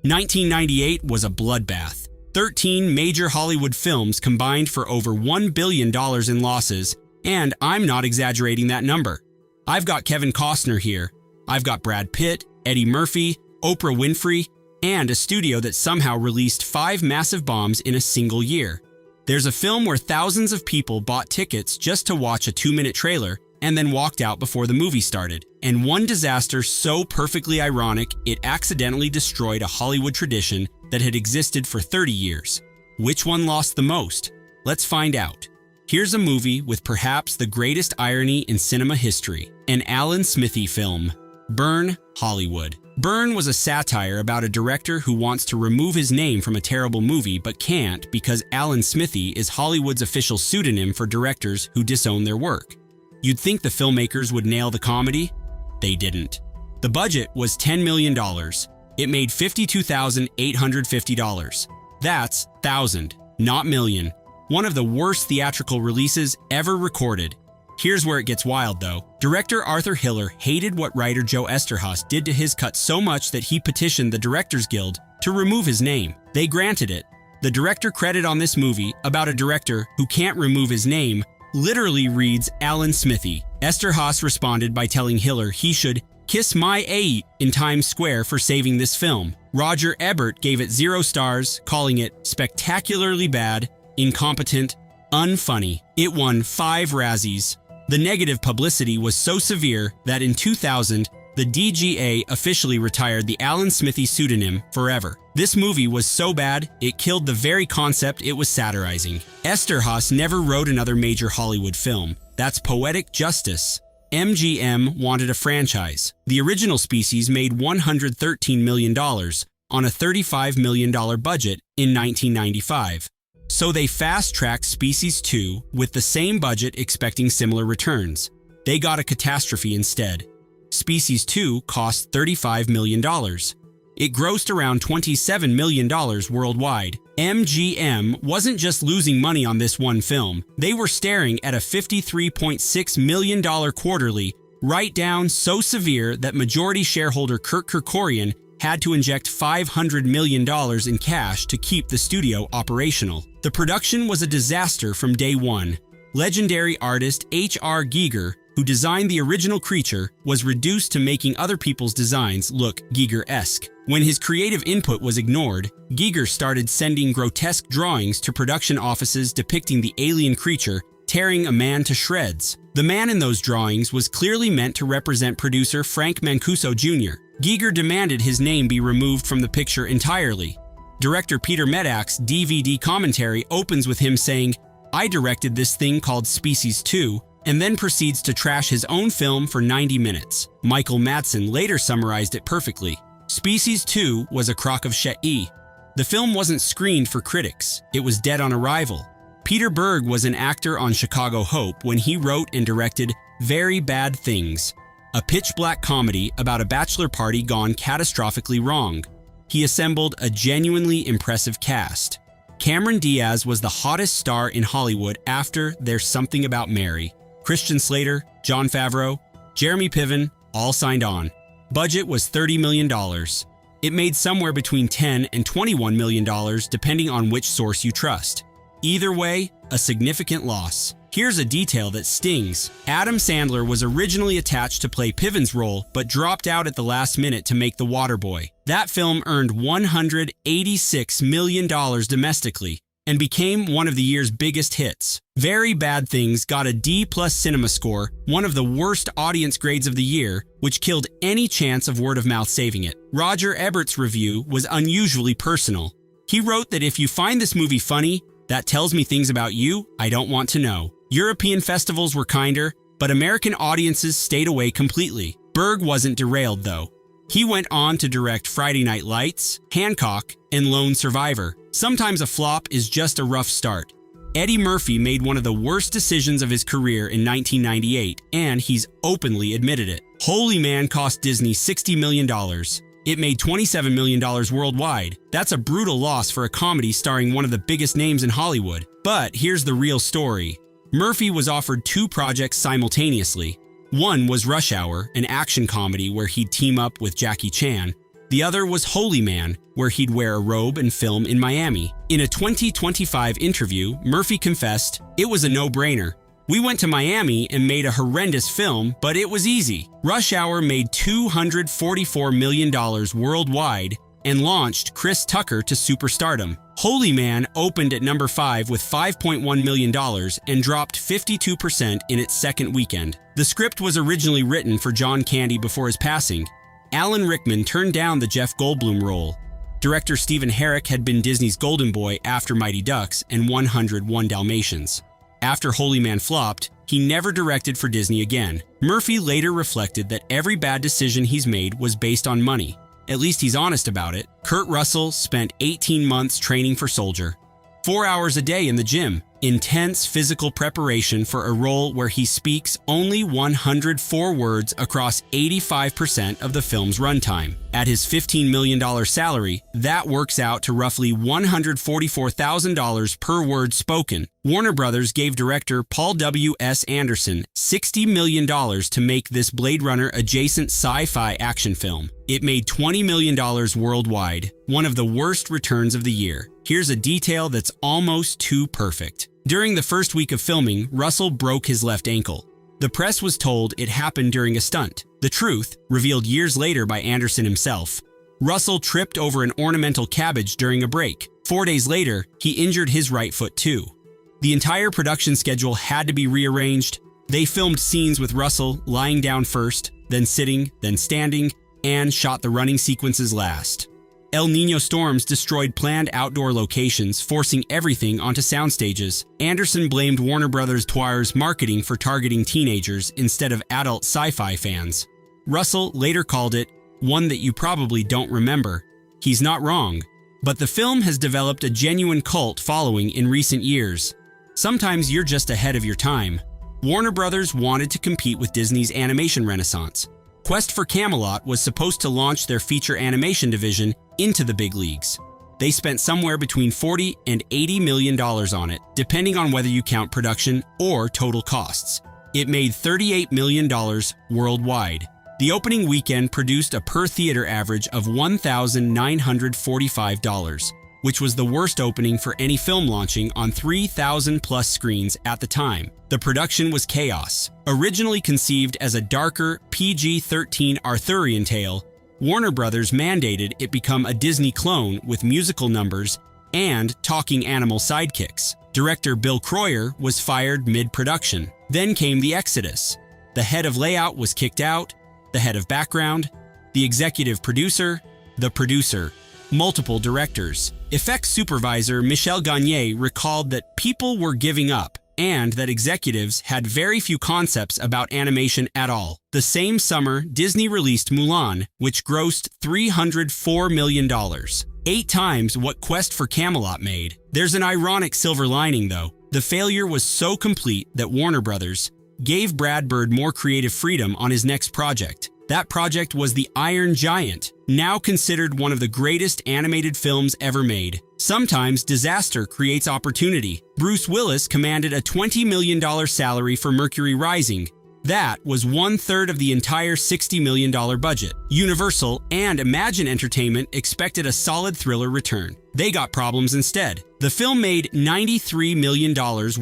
1998 was a bloodbath. 13 major Hollywood films combined for over $1 billion in losses, and I'm not exaggerating that number. I've got Kevin Costner here. I've got Brad Pitt, Eddie Murphy, Oprah Winfrey, and a studio that somehow released 5 massive bombs in a single year. There's a film where thousands of people bought tickets just to watch a 2-minute trailer and then walked out before the movie started. And one disaster so perfectly ironic, it accidentally destroyed a Hollywood tradition that had existed for 30 years. Which one lost the most? Let's find out. Here's a movie with perhaps the greatest irony in cinema history, an Alan Smithee film, Burn, Hollywood. Burn was a satire about a director who wants to remove his name from a terrible movie but can't because Alan Smithee is Hollywood's official pseudonym for directors who disown their work. You'd think the filmmakers would nail the comedy? They didn't. The budget was $10 million. It made $52,850. That's thousand, not million. One of the worst theatrical releases ever recorded. Here's where it gets wild, though. Director Arthur Hiller hated what writer Joe Eszterhas did to his cut so much that he petitioned the Directors Guild to remove his name. They granted it. The director credit on this movie, about a director who can't remove his name, literally reads Alan Smithee. Eszterhas responded by telling Hiller he should kiss my A in Times Square for saving this film. Roger Ebert gave it 0 stars, calling it spectacularly bad, incompetent, unfunny. It won 5 Razzies. The negative publicity was so severe that in 2000, the DGA officially retired the Alan Smithee pseudonym forever. This movie was so bad, it killed the very concept it was satirizing. Eszterhas never wrote another major Hollywood film. That's poetic justice. MGM wanted a franchise. The original Species made $113 million on a $35 million budget in 1995. So they fast-tracked Species 2 with the same budget expecting similar returns. They got a catastrophe instead. Species 2 cost $35 million. It grossed around $27 million worldwide. MGM wasn't just losing money on this one film. They were staring at a $53.6 million quarterly write-down so severe that majority shareholder Kirk Kerkorian had to inject $500 million in cash to keep the studio operational. The production was a disaster from day one. Legendary artist H.R. Giger, who designed the original creature, was reduced to making other people's designs look Giger-esque. When his creative input was ignored, Giger started sending grotesque drawings to production offices depicting the alien creature tearing a man to shreds. The man in those drawings was clearly meant to represent producer Frank Mancuso Jr. Giger demanded his name be removed from the picture entirely. Director Peter Medak's DVD commentary opens with him saying, "I directed this thing called Species 2, and then proceeds to trash his own film for 90 minutes. Michael Madsen later summarized it perfectly. Species 2 was a crock of shit. The film wasn't screened for critics. It was dead on arrival. Peter Berg was an actor on Chicago Hope when he wrote and directed Very Bad Things, a pitch-black comedy about a bachelor party gone catastrophically wrong. He assembled a genuinely impressive cast. Cameron Diaz was the hottest star in Hollywood after There's Something About Mary. Christian Slater, Jon Favreau, Jeremy Piven, all signed on. Budget was $30 million. It made somewhere between $10 and $21 million depending on which source you trust. Either way, a significant loss. Here's a detail that stings. Adam Sandler was originally attached to play Piven's role, but dropped out at the last minute to make The Waterboy. That film earned $186 million domestically and became one of the year's biggest hits. Very Bad Things got a D+ cinema score, one of the worst audience grades of the year, which killed any chance of word of mouth saving it. Roger Ebert's review was unusually personal. He wrote that if you find this movie funny, that tells me things about you I don't want to know. European festivals were kinder, but American audiences stayed away completely. Berg wasn't derailed, though. He went on to direct Friday Night Lights, Hancock, and Lone Survivor. Sometimes a flop is just a rough start. Eddie Murphy made one of the worst decisions of his career in 1998, and he's openly admitted it. Holy Man cost Disney $60 million. It made $27 million worldwide. That's a brutal loss for a comedy starring one of the biggest names in Hollywood. But here's the real story. Murphy was offered 2 projects simultaneously. One was Rush Hour, an action comedy where he'd team up with Jackie Chan. The other was Holy Man, where he'd wear a robe and film in Miami. In a 2025 interview, Murphy confessed, "It was a no-brainer. We went to Miami and made a horrendous film, but it was easy." Rush Hour made $244 million worldwide and launched Chris Tucker to superstardom. Holy Man opened at number 5 with $5.1 million and dropped 52% in its second weekend. The script was originally written for John Candy before his passing. Alan Rickman turned down the Jeff Goldblum role. Director Stephen Herrick had been Disney's golden boy after Mighty Ducks and 101 Dalmatians. After Holy Man flopped, he never directed for Disney again. Murphy later reflected that every bad decision he's made was based on money. At least he's honest about it. Kurt Russell spent 18 months training for Soldier. 4 hours a day in the gym. Intense physical preparation for a role where he speaks only 104 words across 85% of the film's runtime. At his $15 million salary, that works out to roughly $144,000 per word spoken. Warner Brothers gave director Paul W.S. Anderson $60 million to make this Blade Runner-adjacent sci-fi action film. It made $20 million worldwide, one of the worst returns of the year. Here's a detail that's almost too perfect. During the first week of filming, Russell broke his left ankle. The press was told it happened during a stunt. The truth, revealed years later by Anderson himself. Russell tripped over an ornamental cabbage during a break. 4 days later, he injured his right foot too. The entire production schedule had to be rearranged. They filmed scenes with Russell lying down first, then sitting, then standing, and shot the running sequences last. El Niño storms destroyed planned outdoor locations, forcing everything onto sound stages. Anderson blamed Warner Brothers' marketing for targeting teenagers instead of adult sci-fi fans. Russell later called it one that you probably don't remember. He's not wrong, but the film has developed a genuine cult following in recent years. Sometimes you're just ahead of your time. Warner Brothers wanted to compete with Disney's animation renaissance. Quest for Camelot was supposed to launch their feature animation division into the big leagues. They spent somewhere between $40 and $80 million on it, depending on whether you count production or total costs. It made $38 million worldwide. The opening weekend produced a per-theater average of $1,945, which was the worst opening for any film launching on 3,000-plus screens at the time. The production was chaos. Originally conceived as a darker, PG-13 Arthurian tale, Warner Brothers mandated it become a Disney clone with musical numbers and talking animal sidekicks. Director Bill Croyer was fired mid-production. Then came the exodus. The head of layout was kicked out, the head of background, the executive producer, the producer, multiple directors. Effects supervisor Michel Gagne recalled that people were giving up and that executives had very few concepts about animation at all. The same summer, Disney released Mulan, which grossed $304 million, 8 times what Quest for Camelot made. There's an ironic silver lining, though. The failure was so complete that Warner Brothers gave Brad Bird more creative freedom on his next project. That project was The Iron Giant, now considered one of the greatest animated films ever made. Sometimes disaster creates opportunity. Bruce Willis commanded a $20 million salary for Mercury Rising. That was 1/3 of the entire $60 million budget. Universal and Imagine Entertainment expected a solid thriller return. They got problems instead. The film made $93 million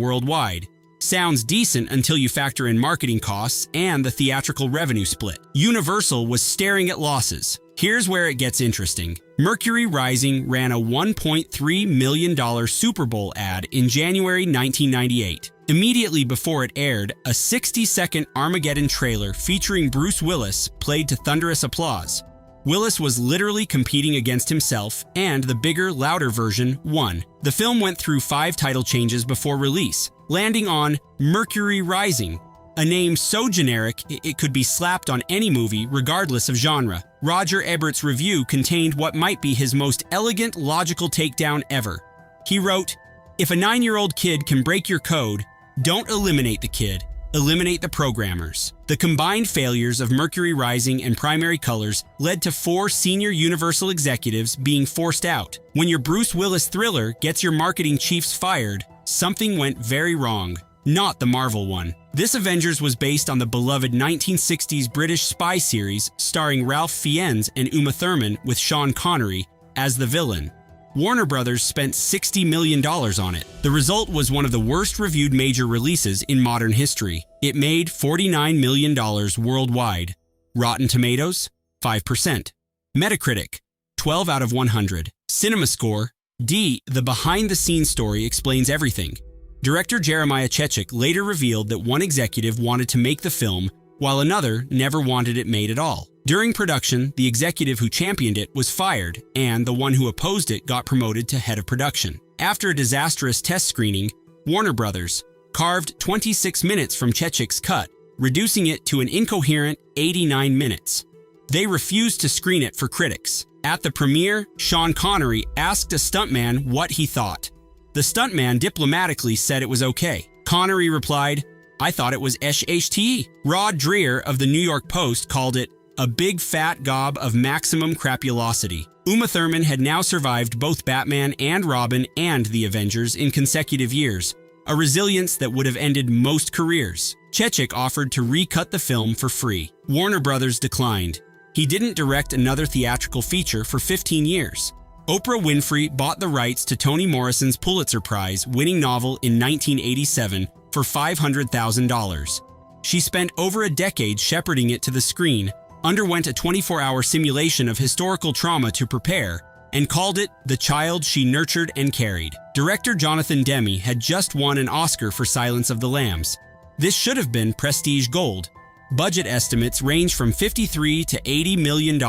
worldwide. Sounds decent until you factor in marketing costs and the theatrical revenue split. Universal was staring at losses. Here's where it gets interesting. Mercury Rising ran a $1.3 million Super Bowl ad in January 1998. Immediately before it aired, a 60-second Armageddon trailer featuring Bruce Willis played to thunderous applause. Willis was literally competing against himself, and the bigger, louder version won. The film went through 5 title changes before release, landing on Mercury Rising, a name so generic it could be slapped on any movie regardless of genre. Roger Ebert's review contained what might be his most elegant, logical takedown ever. He wrote, "If a 9-year-old kid can break your code, don't eliminate the kid, eliminate the programmers." The combined failures of Mercury Rising and Primary Colors led to 4 senior Universal executives being forced out. When your Bruce Willis thriller gets your marketing chiefs fired, something went very wrong. Not the Marvel one. This Avengers was based on the beloved 1960s British spy series starring Ralph Fiennes and Uma Thurman with Sean Connery as the villain. Warner Brothers spent $60 million on it. The result was one of the worst reviewed major releases in modern history. It made $49 million worldwide. Rotten Tomatoes, 5%. Metacritic, 12 out of 100. CinemaScore, D. The behind-the-scenes story explains everything. Director Jeremiah Chechik later revealed that one executive wanted to make the film, while another never wanted it made at all. During production, the executive who championed it was fired, and the one who opposed it got promoted to head of production. After a disastrous test screening, Warner Brothers carved 26 minutes from Chechik's cut, reducing it to an incoherent 89 minutes. They refused to screen it for critics. At the premiere, Sean Connery asked a stuntman what he thought. The stuntman diplomatically said it was okay. Connery replied, "I thought it was SHT." Rod Dreher of the New York Post called it a big fat gob of maximum crapulosity. Uma Thurman had now survived both Batman and Robin and the Avengers in consecutive years, a resilience that would have ended most careers. Chechik offered to recut the film for free. Warner Brothers declined. He didn't direct another theatrical feature for 15 years. Oprah Winfrey bought the rights to Toni Morrison's Pulitzer Prize-winning novel in 1987 for $500,000. She spent over a decade shepherding it to the screen, underwent a 24-hour simulation of historical trauma to prepare, and called it the child she nurtured and carried. Director Jonathan Demme had just won an Oscar for Silence of the Lambs. This should have been prestige gold. Budget estimates range from $53 to $80 million.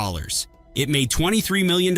It made $23 million.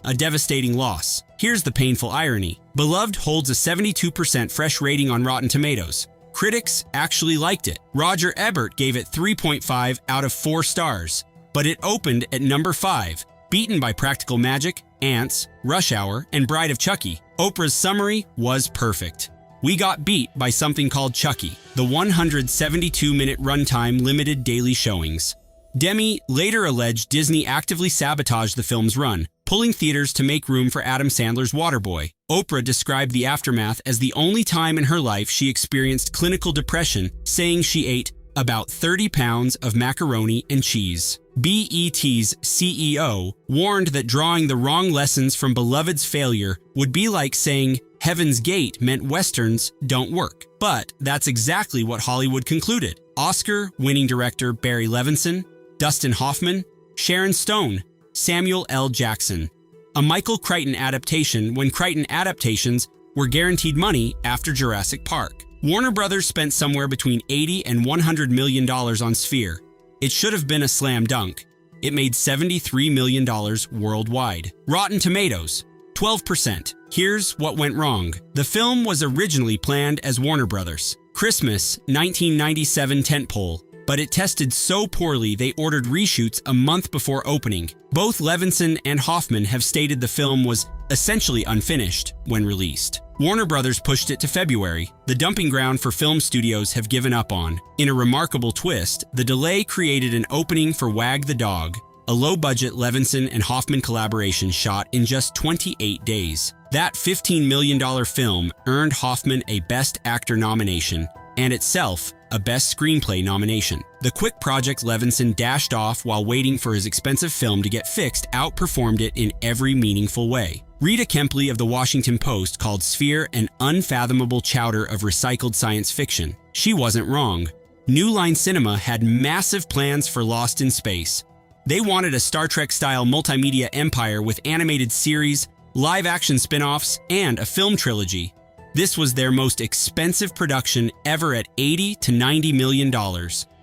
A devastating loss. Here's the painful irony. Beloved holds a 72% fresh rating on Rotten Tomatoes. Critics actually liked it. Roger Ebert gave it 3.5 out of 4 stars. But it opened at number 5, beaten by Practical Magic, Ants, Rush Hour, and Bride of Chucky. Oprah's summary was perfect. We got beat by something called Chucky, the 172-minute runtime limited daily showings. Demme later alleged Disney actively sabotaged the film's run, pulling theaters to make room for Adam Sandler's Waterboy. Oprah described the aftermath as the only time in her life she experienced clinical depression, saying she ate about 30 pounds of macaroni and cheese. BET's CEO warned that drawing the wrong lessons from Beloved's failure would be like saying Heaven's Gate meant Westerns don't work. But that's exactly what Hollywood concluded. Oscar-winning director Barry Levinson, Dustin Hoffman, Sharon Stone, Samuel L. Jackson. A Michael Crichton adaptation when Crichton adaptations were guaranteed money after Jurassic Park. Warner Brothers spent somewhere between $80 and $100 million on Sphere. It should have been a slam dunk. It made $73 million worldwide. Rotten Tomatoes, 12%. Here's what went wrong. The film was originally planned as Warner Brothers' Christmas 1997 tentpole, but it tested so poorly they ordered reshoots a month before opening. Both Levinson and Hoffman have stated the film was essentially unfinished when released. Warner Brothers pushed it to February, the dumping ground for film studios have given up on. In a remarkable twist, the delay created an opening for Wag the Dog, a low-budget Levinson and Hoffman collaboration shot in just 28 days. That $15 million film earned Hoffman a Best Actor nomination, and itself a Best Screenplay nomination. The quick project Levinson dashed off while waiting for his expensive film to get fixed outperformed it in every meaningful way. Rita Kempley of the Washington Post called Sphere an unfathomable chowder of recycled science fiction. She wasn't wrong. New Line Cinema had massive plans for Lost in Space. They wanted a Star Trek-style multimedia empire with animated series, live-action spin-offs, and a film trilogy. This was their most expensive production ever at $80 to $90 million.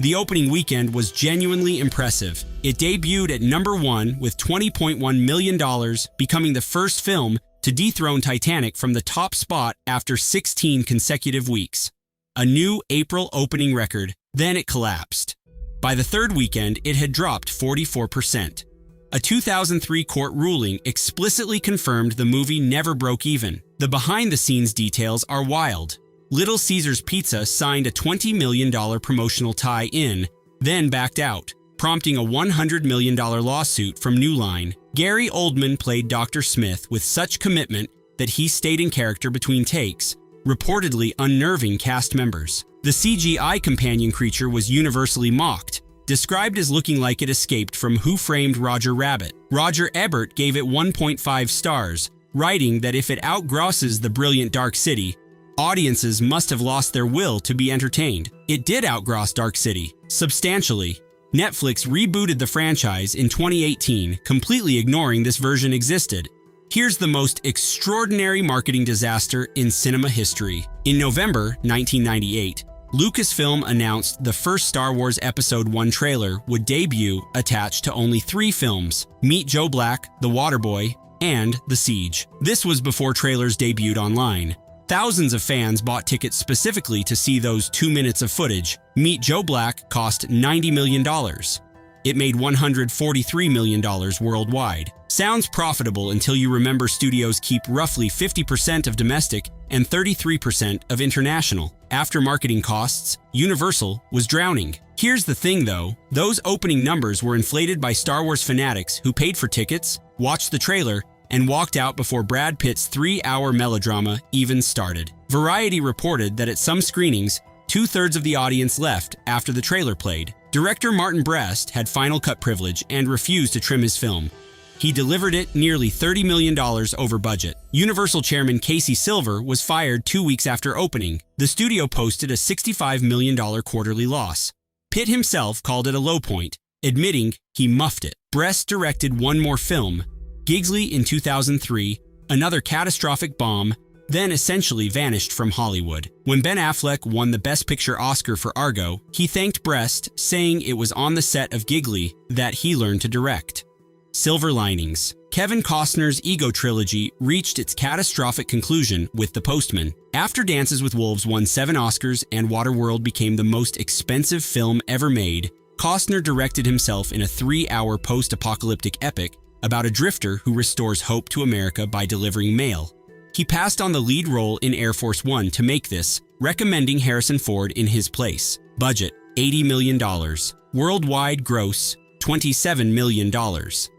The opening weekend was genuinely impressive. It debuted at number 1 with $20.1 million, becoming the first film to dethrone Titanic from the top spot after 16 consecutive weeks. A new April opening record, then it collapsed. By the third weekend, it had dropped 44%. A 2003 court ruling explicitly confirmed the movie never broke even. The behind-the-scenes details are wild. Little Caesars Pizza signed a $20 million promotional tie-in, then backed out, prompting a $100 million lawsuit from New Line. Gary Oldman played Dr. Smith with such commitment that he stayed in character between takes, reportedly unnerving cast members. The CGI companion creature was universally mocked, described as looking like it escaped from Who Framed Roger Rabbit. Roger Ebert gave it 1.5 stars, writing that if it outgrosses the brilliant Dark City, audiences must have lost their will to be entertained. It did outgross Dark City, substantially. Netflix rebooted the franchise in 2018, completely ignoring this version existed. Here's the most extraordinary marketing disaster in cinema history. In November 1998, Lucasfilm announced the first Star Wars Episode I trailer would debut attached to only 3 films: Meet Joe Black, The Waterboy, and The Siege. This was before trailers debuted online. Thousands of fans bought tickets specifically to see those 2 minutes of footage. Meet Joe Black cost $90 million. It made $143 million worldwide. Sounds profitable until you remember studios keep roughly 50% of domestic and 33% of international. After marketing costs, Universal was drowning. Here's the thing though, those opening numbers were inflated by Star Wars fanatics who paid for tickets, watched the trailer, and walked out before Brad Pitt's 3-hour melodrama even started. Variety reported that at some screenings, 2/3 of the audience left after the trailer played. Director Martin Brest had final cut privilege and refused to trim his film. He delivered it nearly $30 million over budget. Universal chairman Casey Silver was fired 2 weeks after opening. The studio posted a $65 million quarterly loss. Pitt himself called it a low point, admitting he muffed it. Brest directed one more film, Gigsley in 2003, another catastrophic bomb, then essentially vanished from Hollywood. When Ben Affleck won the Best Picture Oscar for Argo, he thanked Brest, saying it was on the set of Gigsley that he learned to direct. Silver linings. Kevin Costner's Ego trilogy reached its catastrophic conclusion with The Postman. After Dances with Wolves won 7 Oscars and Waterworld became the most expensive film ever made, Costner directed himself in a 3-hour post-apocalyptic epic about a drifter who restores hope to America by delivering mail. He passed on the lead role in Air Force One to make this, recommending Harrison Ford in his place. Budget, $80 million. Worldwide gross, $27 million.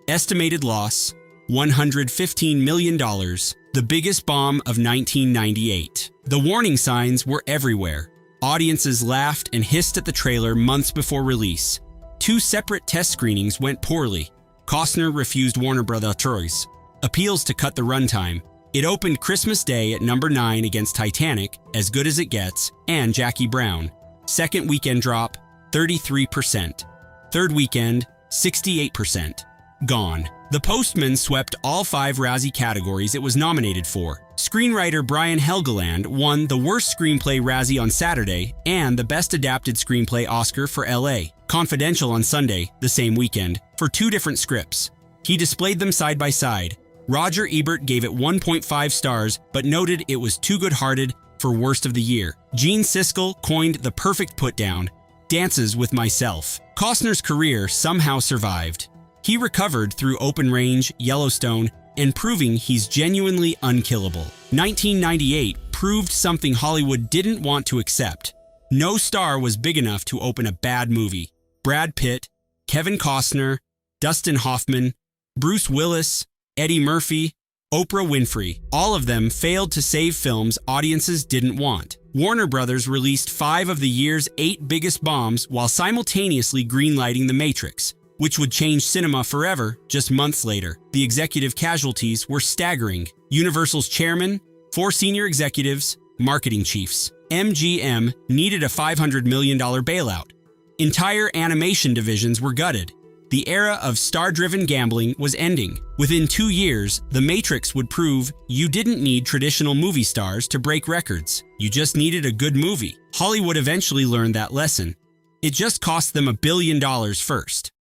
Estimated loss, $115 million. The biggest bomb of 1998. The warning signs were everywhere. Audiences laughed and hissed at the trailer months before release. 2 separate test screenings went poorly. Costner refused Warner Bros. Appeals to cut the runtime. It opened Christmas Day at number 9 against Titanic, As Good as It Gets, and Jackie Brown. Second weekend drop, 33%. Third weekend, 68%. Gone. The Postman swept all 5 Razzie categories it was nominated for. Screenwriter Brian Helgeland won the Worst Screenplay Razzie on Saturday and the Best Adapted Screenplay Oscar for L.A. Confidential on Sunday, the same weekend, for 2 different scripts. He displayed them side by side. Roger Ebert gave it 1.5 stars, but noted it was too good-hearted for Worst of the Year. Gene Siskel coined the perfect put-down, Dances with Myself. Costner's career somehow survived. He recovered through Open Range, Yellowstone, and proving he's genuinely unkillable. 1998 proved something Hollywood didn't want to accept. No star was big enough to open a bad movie. Brad Pitt, Kevin Costner, Dustin Hoffman, Bruce Willis, Eddie Murphy, Oprah Winfrey, all of them failed to save films audiences didn't want. Warner Brothers released 5 of the year's 8 biggest bombs while simultaneously greenlighting The Matrix, which would change cinema forever just months later. The executive casualties were staggering. Universal's chairman, 4 senior executives, marketing chiefs. MGM needed a $500 million bailout. Entire animation divisions were gutted. The era of star-driven gambling was ending. Within 2 years, The Matrix would prove you didn't need traditional movie stars to break records. You just needed a good movie. Hollywood eventually learned that lesson. It just cost them $1 billion first.